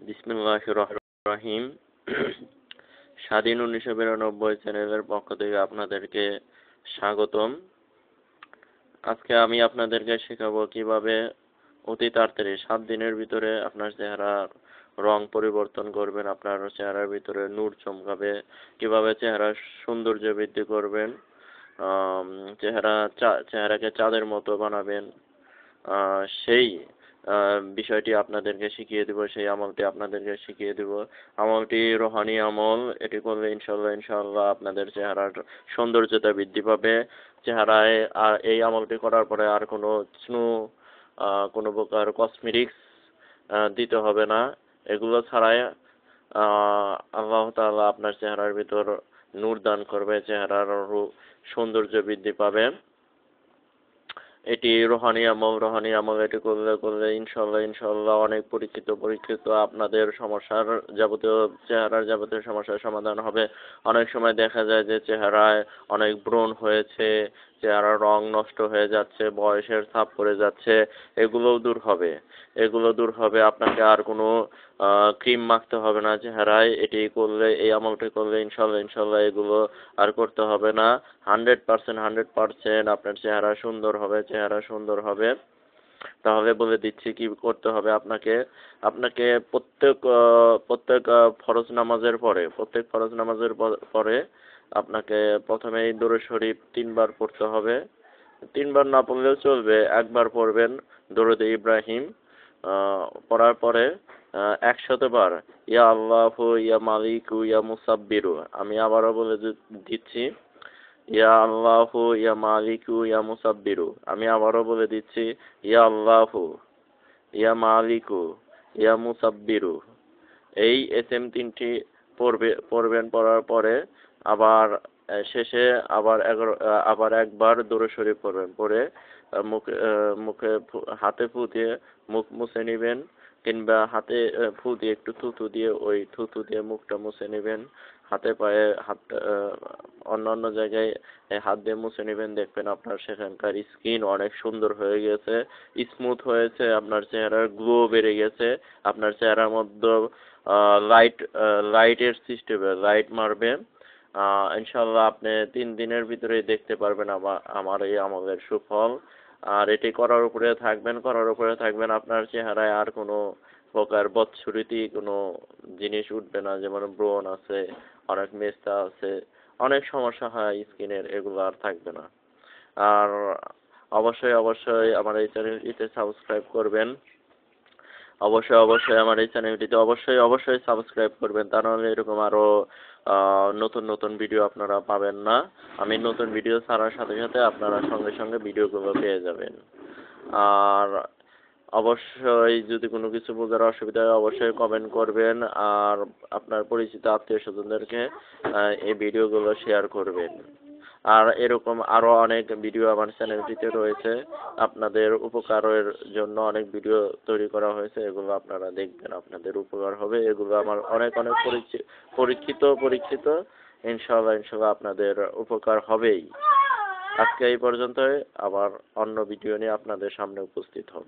বিসমিল্লাহির রহমানির রহিম। স্বাধীন 1992 চ্যানেলের পক্ষ থেকে আপনাদেরকে স্বাগতম। আজকে আমি আপনাদেরকে শেখাবো কিভাবে অতি তাড়াতাড়ি 7 দিনের ভিতরে আপনার চেহারার রং পরিবর্তন করবেন, আপনার চেহারার ভিতরে নূর চমকাবে, কিভাবে চেহারার সৌন্দর্য বৃদ্ধি করবেন, চেহারাকে চাঁদের মতো বানাবেন। সেই বিষয়টি আপনাদেরকে শিখিয়ে দেব, সেই আমলটি আপনাদেরকে শিখিয়ে দেব। আমলটি রুহানি আমল। এটি করলে ইনশাআল্লাহ আপনাদের চেহারার সৌন্দর্যতা বৃদ্ধি পাবে। চেহারায় এই আমলটি করার পরে আর কোনো প্রকার কসমেটিক্স দিতে হবে না। এগুলো ছাড়াই আল্লাহ তাআলা আপনার চেহারার ভিতর নূর দান করবে, চেহারার সৌন্দর্য বৃদ্ধি পাবে। এটি রুহানি আমল। এটি করলে ইনশাআল্লাহ অনেক পরীক্ষিত আপনাদের চেহারার যাবতীয় সমস্যার সমাধান হবে। অনেক সময় দেখা যায় যে চেহারায় অনেক ব্রণ হয়েছে, চেহারার রং নষ্ট হয়ে যাচ্ছে, বয়সের ছাপ পড়ে যাচ্ছে। এগুলোও দূর হবে। আপনাকে আর কোনো ক্রিম মাখতে হবে না চেহারায়। এই আমলটি করলে ইনশাআল্লাহ এগুলো আর করতে হবে না। 100% আপনার চেহারা সুন্দর হবে। তাহলে বলে দিচ্ছি কি করতে হবে আপনাকে। প্রত্যেক ফরজ নামাজের পরে আপনাকে প্রথমেই দরুদ শরীফ 3 বার পড়তে হবে। 3 বার না পড়লেও চলবে, একবার পড়বেন দরুদ ইব্রাহিম। পড়ার পরে 100 বার ইয়া আল্লাহু ইয়া মালিকু ইয়া মুসাব্বিরু। আমি আবারও বলে দিচ্ছি, ইয়া আল্লাহু ইয়া মালিকু ইয়া মুসাব্বিরু। আমি আবারও বলে দিচ্ছি, ইয়া আল্লাহু ইয়া মালিকু ইয়া মুসাব্বিরু। এই এসএম 3টি পড়বেন। পড়ার পরে আবার শেষে আবার একবার দরুদ শরীফ পড়বেন। পড়ে হাতে ফু দিয়ে মুখ মুছে নেবেন, কিংবা হাতে ফু দিয়ে একটু থুথু দিয়ে ওই থুথু দিয়ে মুখটা মুছে নেবেন। হাতে পায়ে অন্য জায়গায় হাত দিয়ে মুছে নেবেন। দেখবেন আপনার সেখানকার স্কিন অনেক সুন্দর হয়ে গেছে, স্মুথ হয়েছে, আপনার চেহারার গ্লো বেড়ে গেছে। আপনার চেহারার মধ্যে লাইটের সিস্টেমে লাইট মারবে। ইনশাআল্লাহ আপনি 3 দিনের ভিতরেই দেখতে পারবেন আমার এই আমলের সুফল। আর এটি করার উপরে থাকবেন আপনার চেহারায় আর কোনো প্রকার বদসুরতি কোনো জিনিস উঠবে না। যেমন ব্রণ আছে, অনেক মেস্তা আছে, অনেক সমস্যা হয় স্কিনের, এগুলো আর থাকবে না। আর অবশ্যই আমার এই চ্যানেলটিতে সাবস্ক্রাইব করবেন। আমার এই চ্যানেলটিতে অবশ্যই সাবস্ক্রাইব করবেন, তা নাহলে এরকম আরো নতুন ভিডিও আপনারা পাবেন না। আমি নতুন ভিডিও ছাড়ার সাথে আপনারা সঙ্গে ভিডিওগুলো পেয়ে যাবেন। আর অবশ্যই যদি কোনো কিছু বোঝার অসুবিধা হয় অবশ্যই কমেন্ট করবেন। আর আপনার পরিচিত আত্মীয়-স্বজনদেরকে এই ভিডিওগুলো শেয়ার করবেন। আর এরকম আরো অনেক ভিডিও আমার চ্যানেলটিতে রয়েছে। আপনাদের উপকারের জন্য অনেক ভিডিও তৈরি করা হয়েছে, এগুলো আপনারা দেখবেন, আপনাদের উপকার হবে। এগুলো আমার অনেক পরীক্ষিত। ইনশাআল্লাহ আপনাদের উপকার হবেই। আজকে এই পর্যন্তই। আবার অন্য ভিডিও নিয়ে আপনাদের সামনে উপস্থিত হব।